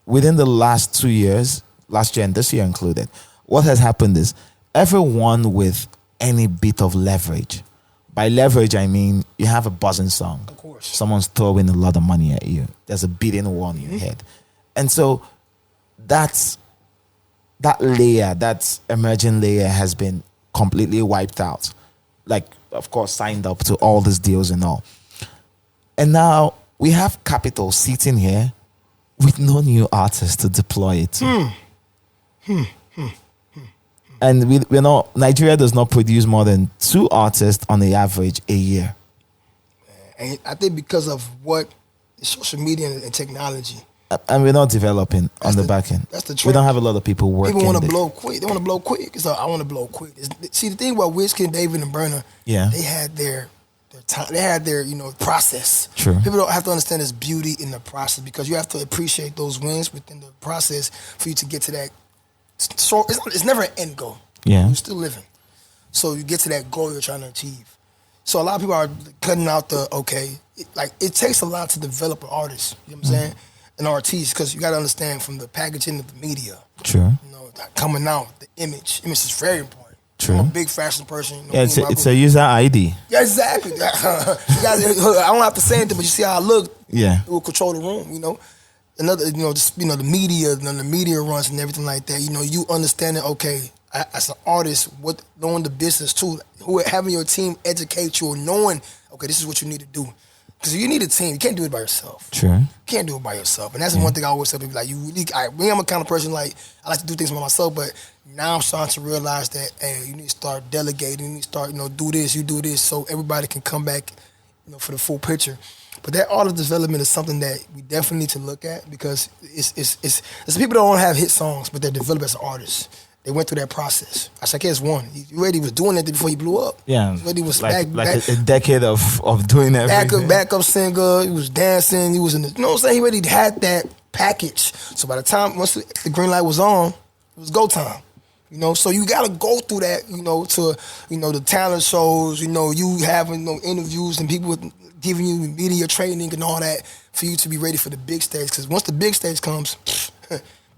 within the last 2 years, last year and this year included, what has happened is everyone with any bit of leverage. By leverage, I mean you have a buzzing song. Of course. Someone's throwing a lot of money at you. There's a bidding war on your head. And so that layer, that emerging layer has been completely wiped out. Like, of course, signed up to all these deals and all. And now we have capital sitting here with no new artists to deploy it to. And Nigeria does not produce more than 2 artists on the average a year. And I think because of what social media and technology. And we're not developing on the back end. That's the trend. We don't have a lot of people working. People want to blow quick. They want to blow quick. So I want to blow quick. See, the thing about Wizkid, David, and Burna, they had their time. They had their process. True. People don't have to understand there's beauty in the process because you have to appreciate those wins within the process for you to get to that. So it's never an end goal. Yeah. You're still living. So you get to that goal you're trying to achieve. So a lot of people are cutting out it takes a lot to develop an artist. You know what I'm saying? An artiste, because you got to understand from the packaging of the media. True. Coming out, the image. Image is very important. True. I'm a big fashion person. It's a user ID. Yeah, exactly. You guys, I don't have to say anything, but you see how I look. Yeah. It will control the room. Another, the media, the media runs and everything like that. You understanding, okay, as an artist, knowing the business too, having your team educate you, or knowing, okay, this is what you need to do. Because you need a team. You can't do it by yourself. True. You can't do it by yourself. And that's the one thing I always tell people, like, I'm a kind of person, like, I like to do things by myself, but now I'm starting to realize that, hey, you need to start delegating. You need to start, do this, you do this, so everybody can come back, for the full picture. But that artist development is something that we definitely need to look at because it's people that don't have hit songs, but they're developed as artists. They went through that process. I said, it's one. He already was doing it before he blew up. Yeah. He already was like a decade of doing everything. Backup singer. He was dancing. He was in the, you know what I'm saying? He already had that package. So by the time, once the green light was on, it was go time. So you got to go through that, to, the talent shows, you having interviews and people giving you media training and all that for you to be ready for the big stage. Because once the big stage comes,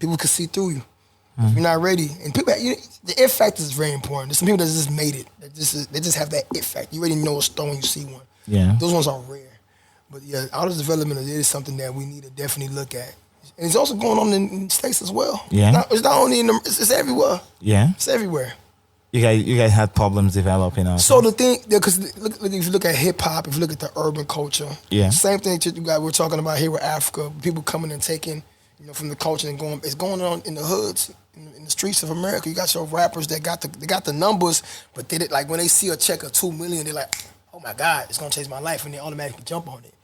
People can see through you. If you're not ready, and people, the it factor is very important. There's some people that just made it. They just have that it factor. You already know a stone when you see one. Yeah, those ones are rare. But yeah, artist development is something that we need to definitely look at, and it's also going on in the States as well. Yeah, it's not only it's everywhere. Yeah, it's everywhere. You guys had problems developing us. So the thing, because look, if you look at hip hop, if you look at the urban culture, same thing we're talking about here with Africa. People coming and taking, from the culture and going. It's going on in the hoods, in the streets of America. You got your rappers that got the numbers, but they like when they see a check of $2 million, they're like, oh my God, it's gonna change my life, and they automatically jump on it,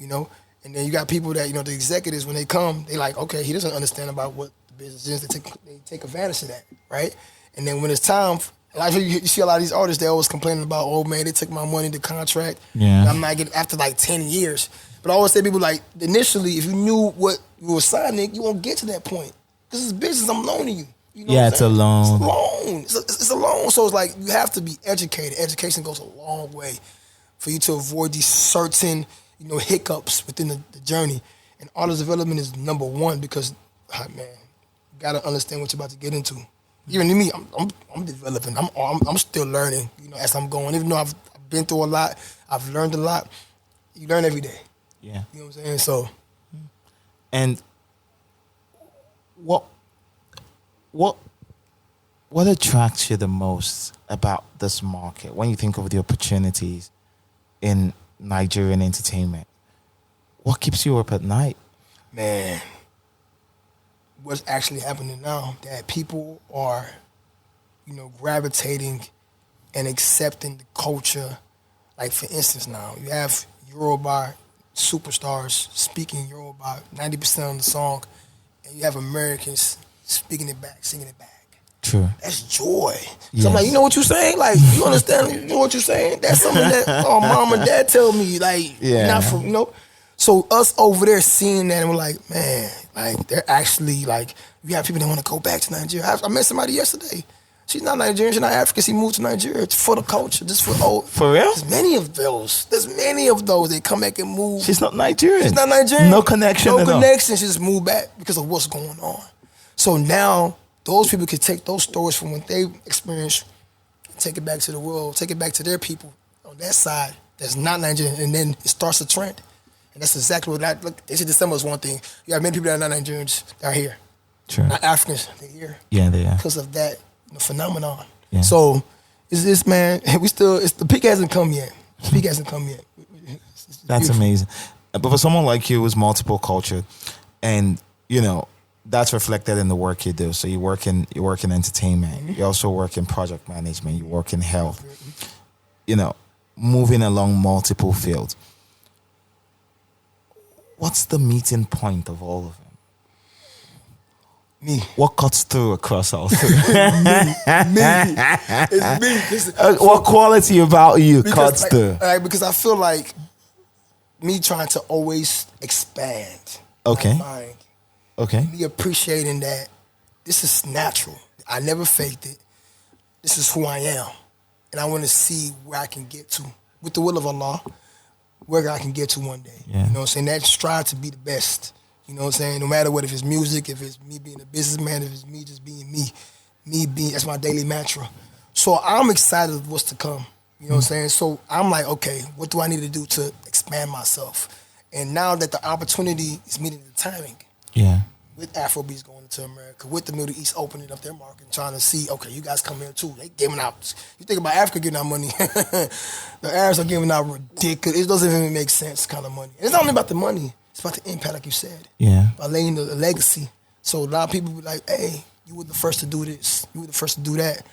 And then you got people that the executives when they come, they like, okay, he doesn't understand about what the business is. They take advantage of that, right? And then when it's time, you see a lot of these artists, they always complaining about, oh man, they took my money, the contract. Yeah. I'm not getting after like 10 years. But I always say people like, initially, if you knew what you were signing, you won't get to that point. Because it's business, I'm loaning you. It's a loan. It's a loan. So it's like, you have to be educated. Education goes a long way for you to avoid these certain, hiccups within the journey. And artist development is number one because, man, you gotta understand what you're about to get into. Even me, I'm developing. I'm still learning, as I'm going. Even though I've been through a lot, I've learned a lot. You learn every day. Yeah. You know what I'm saying? So. And what attracts you the most about this market when you think of the opportunities in Nigerian entertainment? What keeps you up at night? Man, what's actually happening now, that people are, gravitating and accepting the culture. Like, for instance, now, you have Yoruba superstars speaking Yoruba 90% of the song, and you have Americans speaking it back, singing it back. True. That's joy. Yes. So I'm like, you know what you're saying? Like, you understand? You know what you're saying? That's something that mom and dad tell me. Like, not from, So us over there seeing that, and we're like, man, like, they're actually, like, we have people that want to go back to Nigeria. I met somebody yesterday. She's not Nigerian, she's not African. She moved to Nigeria for the culture, just for old. For real? There's many of those. They come back and move. She's not Nigerian. She's not Nigerian. No connection at all. No connection. She just moved back because of what's going on. So now, those people can take those stories from what they experienced and take it back to the world, take it back to their people on that side that's not Nigerian, and then it starts a trend. And that's exactly what they say December is one thing. You have many people that are not Nigerians that are here. True. Not Africans, they're here. Yeah, they are. Because of that phenomenon. Yeah. So, it's this, man, the peak hasn't come yet. The peak hasn't come yet. It's that's beautiful. Amazing. But for someone like you who's multiple cultured, and, that's reflected in the work you do. So you work in entertainment. Mm-hmm. You also work in project management. You work in health. Moving along multiple fields. What's the meeting point of all of them? Me. What cuts through across all three? me. It's me. What quality about you cuts through? Because I feel like me trying to always expand. Okay. My mind. Okay. Me appreciating that this is natural. I never faked it. This is who I am. And I want to see where I can get to. With the will of Allah, where I can get to one day. Yeah. You know what I'm saying? That strive to be the best. You know what I'm saying? No matter what, if it's music, if it's me being a businessman, if it's me just being me being, that's my daily mantra. So I'm excited of what's to come. You know what I'm saying? So I'm like, okay, what do I need to do to expand myself? And now that the opportunity is meeting the timing. Yeah. With Afrobeats going into America, with the Middle East opening up their market and trying to see, okay, you guys come here too. They giving out, you think about Africa giving out money. The Arabs are giving out ridiculous, it doesn't even make sense kind of money. And it's not only about the money, it's about the impact, like you said. Yeah. By laying the legacy. So a lot of people be like, hey, you were the first to do this. You were the first to do that.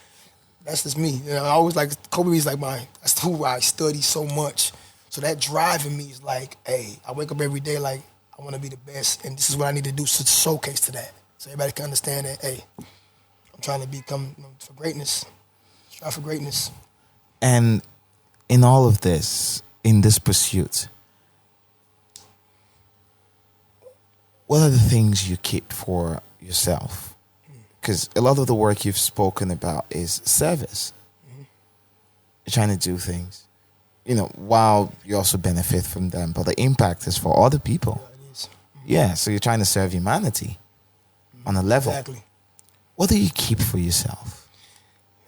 That's just me. I always like, Kobe is like that's who I study so much. So that drive in me is like, hey, I wake up every day like, I want to be the best, and this is what I need to do to showcase to that. So everybody can understand that, hey, I'm trying to become for greatness, strive for greatness. And in all of this, in this pursuit, what are the things you keep for yourself? Because a lot of the work you've spoken about is service. Mm-hmm. You're trying to do things, while you also benefit from them, but the impact is for other people. Yeah, so you're trying to serve humanity. on a level. Exactly. What do you keep for yourself?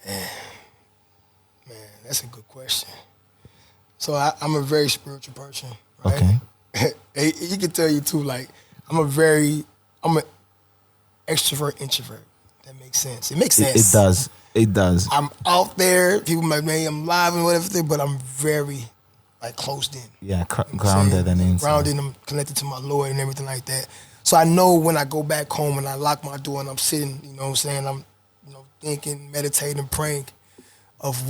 Man, that's a good question. So I'm a very spiritual person. Right? Okay. You can tell you too. Like I'm an extrovert introvert. That makes sense. It makes sense. It does. It does. I'm out there. People might say I'm live and whatever, but I'm very like closed in. Yeah, grounded and inside. Grounded. I'm connected to my Lord and everything like that. So I know when I go back home and I lock my door and I'm sitting, you know what I'm saying, I'm thinking, meditating, praying of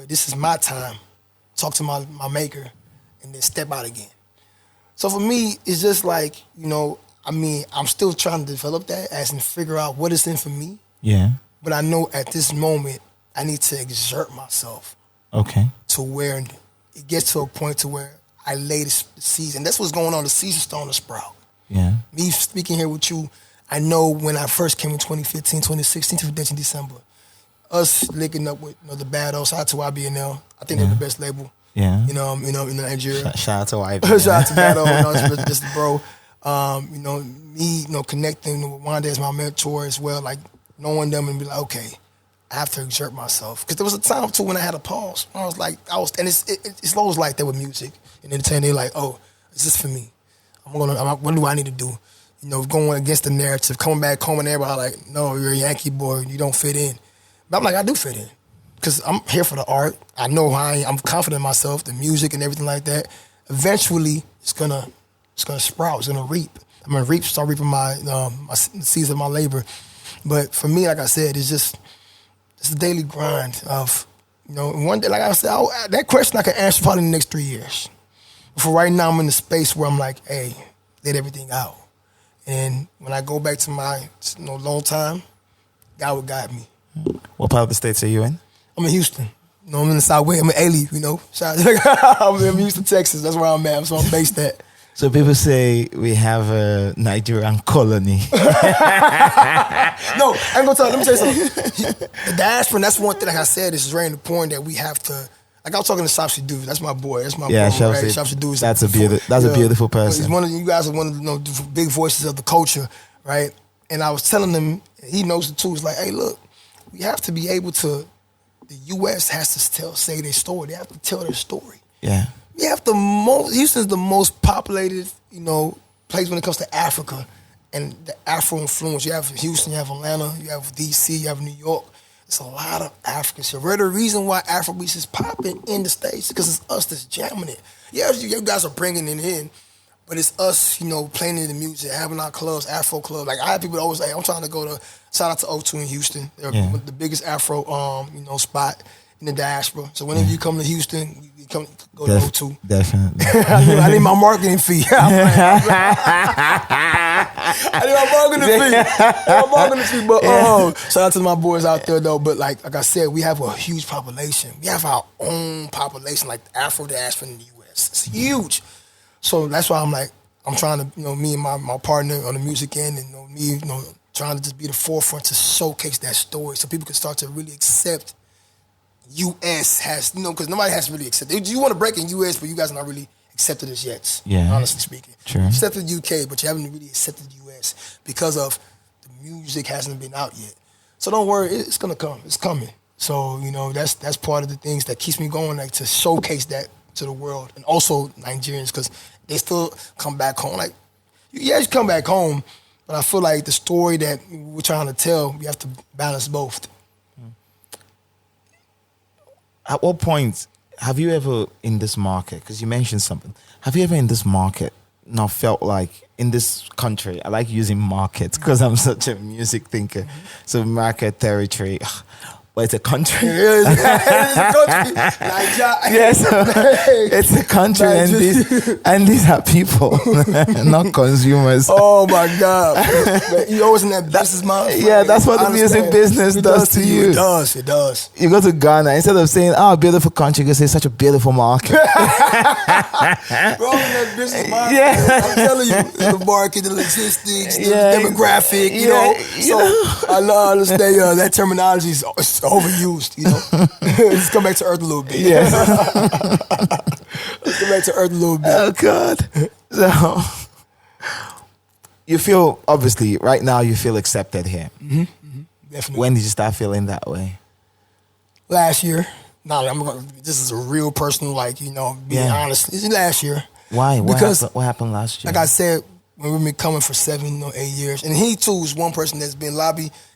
this is my time. Talk to my maker and then step out again. So for me, it's just like, I'm still trying to develop that as in figure out what is in for me. Yeah. But I know at this moment, I need to exert myself. Okay. To where it gets to a point to where I lay the seeds. And that's what's going on. The seeds are starting to sprout. Yeah. Me speaking here with you, I know when I first came in 2015, 2016 to December, us linking up with the Bad Old, shout out to YBNL. I think they're the best label. Yeah. In Nigeria. Shout out to YBNL. Shout out to Bad Old, just bro. Me, connecting with Wanda as my mentor as well, like knowing them and be like, okay, I have to exert myself. Because there was a time too when I had a pause. I was like, and it's always like that with music and entertainment. They're like, oh, is this for me? What do I need to do? Going against the narrative, coming back home and everybody like, no, you're a Yankee boy, you don't fit in. But I'm like, I do fit in. Because I'm here for the art. I know how I'm confident in myself, the music and everything like that. Eventually, it's gonna sprout, it's gonna reap. I'm gonna start reaping my seeds of my labor. But for me, like I said, it's a daily grind of, one day, like I said, that question I can answer probably in the next 3 years. For right now, I'm in the space where I'm like, hey, let everything out. And when I go back to my long time, God will guide me. What part of the States are you in? I'm in Houston. I'm in the Southwest. I'm in A-Leaf, I'm in Houston, Texas. That's where I'm at. So I'm based at. So people say we have a Nigerian colony. No, I ain't gonna tell you. Let me tell you something. The diaspora, that's one thing, like I said, is very important that we have to. Like I was talking to Shapsi Dude, that's my boy, that's my boy. Shapsi Dude. That's a beautiful person. He's you guys are one of the big voices of the culture, right? And I was telling him, he knows it too. It's like, hey, look, we have to be able to. The U.S. has to say their story. They have to tell their story. Yeah. We have Houston's the most populated, place when it comes to Africa and the Afro influence. You have Houston, you have Atlanta, you have D.C., you have New York. It's a lot of Africans here. We're the reason why Afrobeats is popping in the States because it's us that's jamming it. Yeah, you guys are bringing it in, but it's us, playing in the music, having our clubs, Afro clubs. Like I have people always say, I'm trying to go to, shout out to O2 in Houston. They're the biggest Afro, spot in the diaspora. So whenever you come to Houston, you go to O2. Definitely. I need my marketing fee. I need my marketing fee. But shout out to my boys out there though. But like I said, we have a huge population. We have our own population, like the Afro diaspora in the US. It's huge. So that's why I'm trying to, me and my partner on the music end and me, trying to just be the forefront to showcase that story so people can start to really accept U.S. has, because nobody has really accepted. You want to break in U.S., but you guys are not really accepted as yet, honestly speaking. True. You accepted U.K., but you haven't really accepted U.S. because of the music hasn't been out yet. So don't worry, it's going to come. It's coming. So, that's part of the things that keeps me going, like to showcase that to the world. And also Nigerians, because they still come back home. Like, you come back home, but I feel like the story that we're trying to tell, we have to balance both. At what point have you ever in this market, because you mentioned something, have you ever in this market now felt like in this country, I like using markets because I'm such a music thinker, so market, territory, but it's a country. It's a country. Yes, it's a country, and these are people, not consumers. Oh my God! But you always in that business mindset. Yeah, that's what the music business does to you. It does. You go to Ghana, instead of saying, beautiful country, you can say such a beautiful market. Bro, in that business mindset, I'm telling you, the market, the logistics, the demographic, So I understand that terminology is overused, Let's come back to earth a little bit. Yes. Let's come back to earth a little bit. Oh God. So you feel, obviously, right now you feel accepted here. Definitely. When did you start feeling that way? Last year. This is a real personal, being honest. This is last year. Why? Because what happened last year? Like I said, when we've been coming for 7 or 8 years, and he too is one person that's been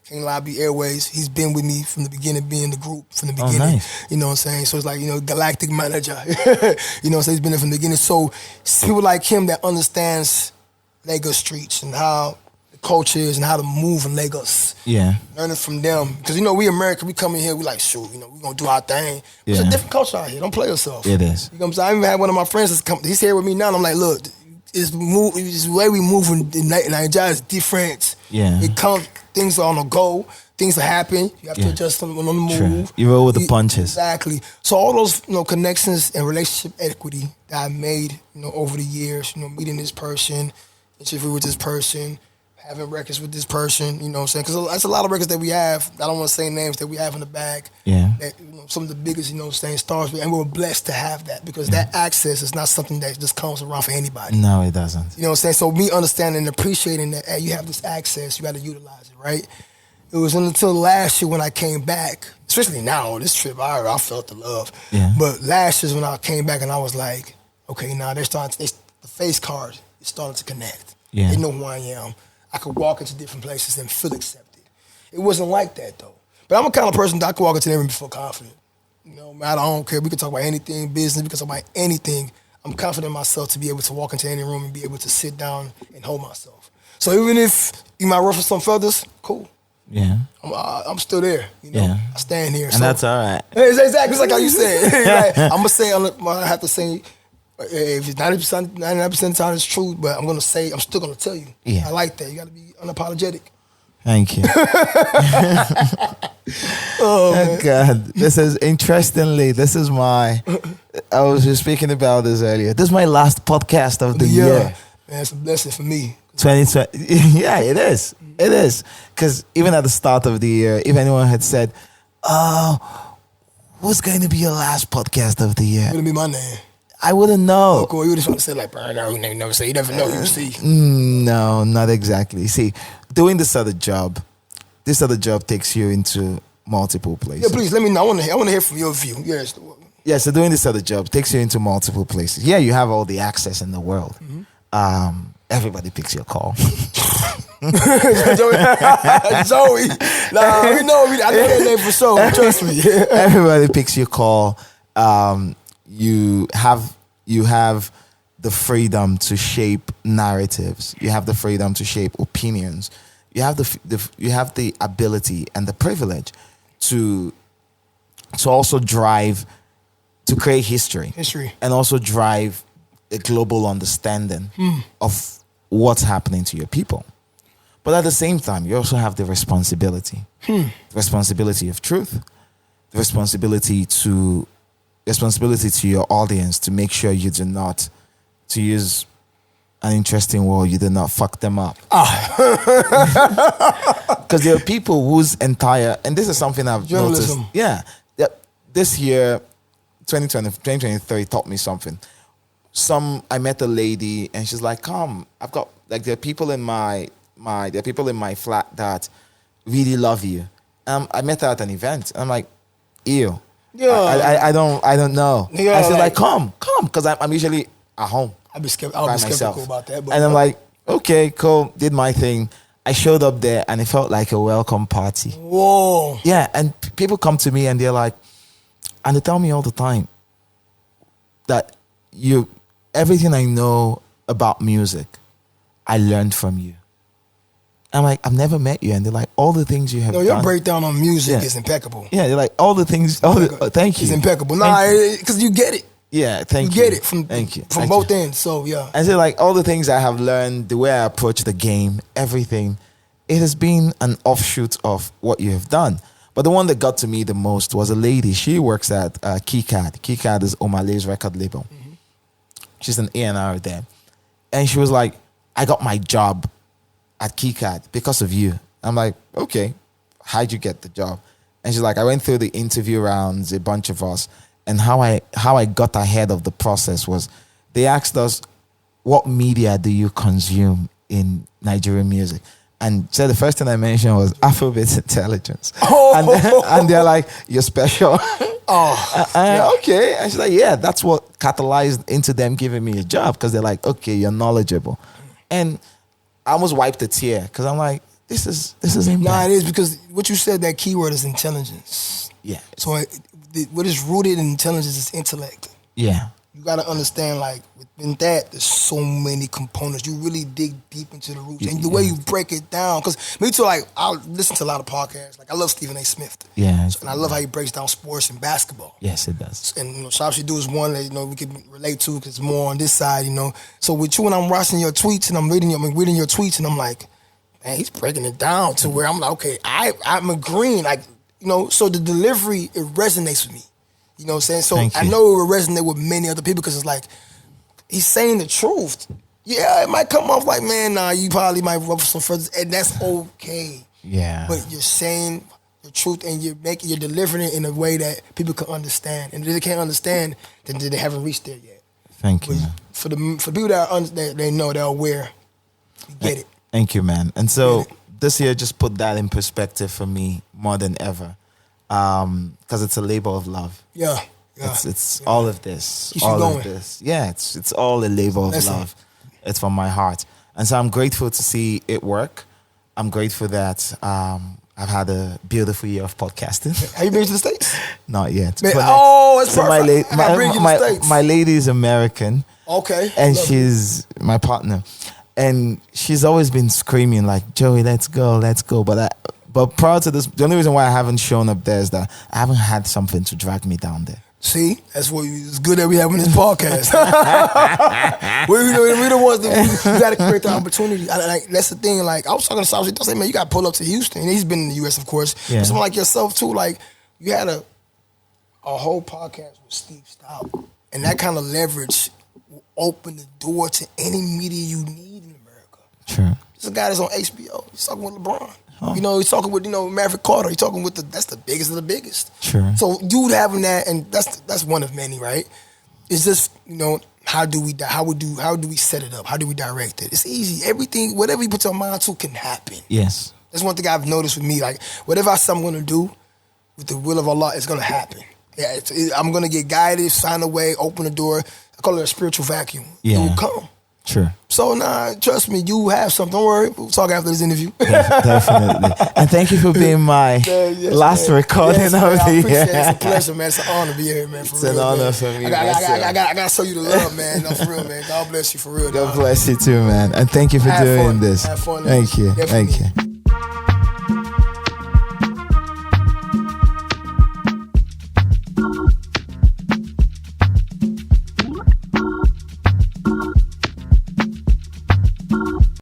King Lobby Airways. He's been with me from the beginning, being in the group from the beginning. Oh, nice. You know what I'm saying? So it's like, galactic manager. So he's been there from the beginning. So people like him that understands Lagos streets and how the culture is and how to move in Lagos. Yeah. Learning from them. Because, we American, we come in here, we like, shoot, we're going to do our thing. It's a different culture out here. Don't play yourself. It is. You know what I'm saying? I even had one of my friends that's come, he's here with me now, and I'm like, look, it's the way we move in Nigeria is different. Yeah. Things are on the go. Things will happen. You have to adjust on the move. True. You roll with the punches. Exactly. So all those connections and relationship equity that I made over the years, meeting this person, interviewing with this person, having records with this person, you know what I'm saying? Because that's a lot of records that we have. I don't want to say names that we have in the bag. Yeah. That, some of the biggest, stars. And we're blessed to have that because that access is not something that just comes around for anybody. No, it doesn't. You know what I'm saying? So me understanding and appreciating that, hey, you have this access, you got to utilize it, right? It was until last year when I came back, especially now on this trip, I felt the love. Yeah. But last year when I came back and I was like, okay, now the face card is starting to connect. Yeah. They know who I am. I could walk into different places and feel accepted. It wasn't like that though. But I'm the kind of person that I could walk into them and feel confident. I don't care. We can talk about anything, business, we can talk about anything. I'm confident in myself to be able to walk into any room and be able to sit down and hold myself. So even if you might ruffle some feathers, cool. Yeah. I'm still there. I stand here. And that's all right. It's exactly like how you said. I'm going to say, I have to say, if it's 99% of the time it's true, but I'm still going to tell you. Yeah. I like that. You got to be unapologetic. Thank you. Oh, God. This is, interestingly, I was just speaking about this earlier. This is my last podcast of the year. Man, it's a blessing for me. 2020. Yeah, it is. It is. Because even at the start of the year, if anyone had said, who's going to be your last podcast of the year? It's going to be my name. I wouldn't know. Oh, cool. You just want to say like, burn out. You never say. You never know. You see. No, not exactly. See, doing this other job takes you into multiple places. Yeah, please let me know. I want to hear from your view. Yes. Yeah, so doing this other job takes you into multiple places. Yeah, you have all the access in the world. Mm-hmm. Everybody picks your call. Joey. Nah, I know that name for sure. Trust me. Everybody picks your call. You have the freedom to shape narratives. You have the freedom to shape opinions. You have the ability and the privilege to also drive, to create history, and also drive a global understanding of what's happening to your people. But at the same time, you also have the responsibility, the responsibility of truth, the responsibility to your audience to make sure you do not, to use an interesting word, you do not fuck them up. Because there are people whose entire, and this is something I've journalism. Noticed. Yeah. This year, 2023 taught me something. I met a lady and she's like, come, I've got, like, there are people in my flat that really love you. I met her at an event. I'm like, ew. Yeah. I don't know. Yeah, and she's like, come, because I'm usually at home. I'll be skeptical about that. But and I'm like, okay, cool, did my thing. I showed up there and it felt like a welcome party. Whoa. Yeah, and people come to me and they're like, and they tell me all the time that everything I know about music, I learned from you. I'm like, I've never met you. And they're like, all the things you have done. Your breakdown on music is impeccable. Yeah, they're like, all the things, thank you. It's impeccable. Because you get it. Yeah, thank you. You get it from both ends, so yeah. And so like all the things I have learned, the way I approach the game, everything, it has been an offshoot of what you have done. But the one that got to me the most was a lady. She works at KeyCard. KeyCard is Omale's record label. Mm-hmm. She's an A&R there. And she was like, I got my job at KeyCard because of you. I'm like, okay, how'd you get the job? And she's like, I went through the interview rounds, a bunch of us. And how I got ahead of the process was they asked us, what media do you consume in Nigerian music. And so the first thing I mentioned was Afrobeats intelligence. And they're like, you're special. Okay. And she's like, yeah, that's what catalyzed into them giving me a job, because they're like, okay, you're knowledgeable. And I almost wiped a tear because I'm like, this is impact. Nah, it is, because what you said, that keyword is intelligence. Yeah. So what is rooted in intelligence is intellect. Yeah. You got to understand, like, within that, there's so many components. You really dig deep into the roots. And the way you break it down, because me too, like, I listen to a lot of podcasts. Like, I love Stephen A. Smith. Yeah. And I love how he breaks down sports and basketball. Yes, it does. And, you know, Shop She Do is one that, you know, we can relate to, because it's more on this side, you know. So with you, when I'm watching your tweets and I'm reading your tweets, and I'm like, man, he's breaking it down to where I'm like, okay, I'm agreeing. Like, you know, so the delivery, it resonates with me. You know what I'm saying? So I know it will resonate with many other people, because it's like, he's saying the truth. Yeah, it might come off like, man, nah, you probably might rub some further, and that's okay. Yeah. But you're saying the truth, and you're delivering it in a way that people can understand. And if they can't understand, then they haven't reached there yet. Thank you, man. For people that they know, they're aware, you get it. Thank you, man. And so this year just put that in perspective for me more than ever. Because it's a labor of love. Yeah. It's all of this. Keep all going. of this. Yeah, it's all a labor of love. It's from my heart. And so I'm grateful to see it work. I'm grateful that I've had a beautiful year of podcasting. Have you been to the States? Not yet. Man, it's so perfect. my lady is American. Okay. And she's my partner. And she's always been screaming like, Joey, let's go. But prior to this, the only reason why I haven't shown up there is that I haven't had something to drag me down there. See, that's what it's good that we have in this podcast. we the ones that we got to create the opportunity. Like, that's the thing. Like, I was talking to South, I said, man, you got to pull up to Houston. And he's been in the U.S., of course. Yeah. But someone like yourself too. Like, you had a whole podcast with Steve Stout, and that kind of leverage will open the door to any media you need in America. True. There's a guy that's on HBO. He's talking with LeBron. Oh. You know, he's talking with, Maverick Carter. He's talking with that's the biggest of the biggest. Sure. So dude having that, and that's one of many, right? It's just, how do we set it up? How do we direct it? It's easy. Everything, whatever you put your mind to can happen. Yes. That's one thing I've noticed with me. Like, whatever I say I'm going to do, with the will of Allah, it's going to happen. Yeah, I'm going to get guided, find a way, open the door. I call it a spiritual vacuum. Yeah. It will come. Sure. So, trust me, you have something. Don't worry. We'll talk after this interview. Definitely. And thank you for being my last recording of the year. I appreciate it. It's a pleasure, man. It's an honor to be here, man. It's an honor for me. I got to show you the love, man. No, for real, man. God bless you, for real. God bless you too, man. And thank you for doing this. Have fun. Thank you. Definitely. Thank you.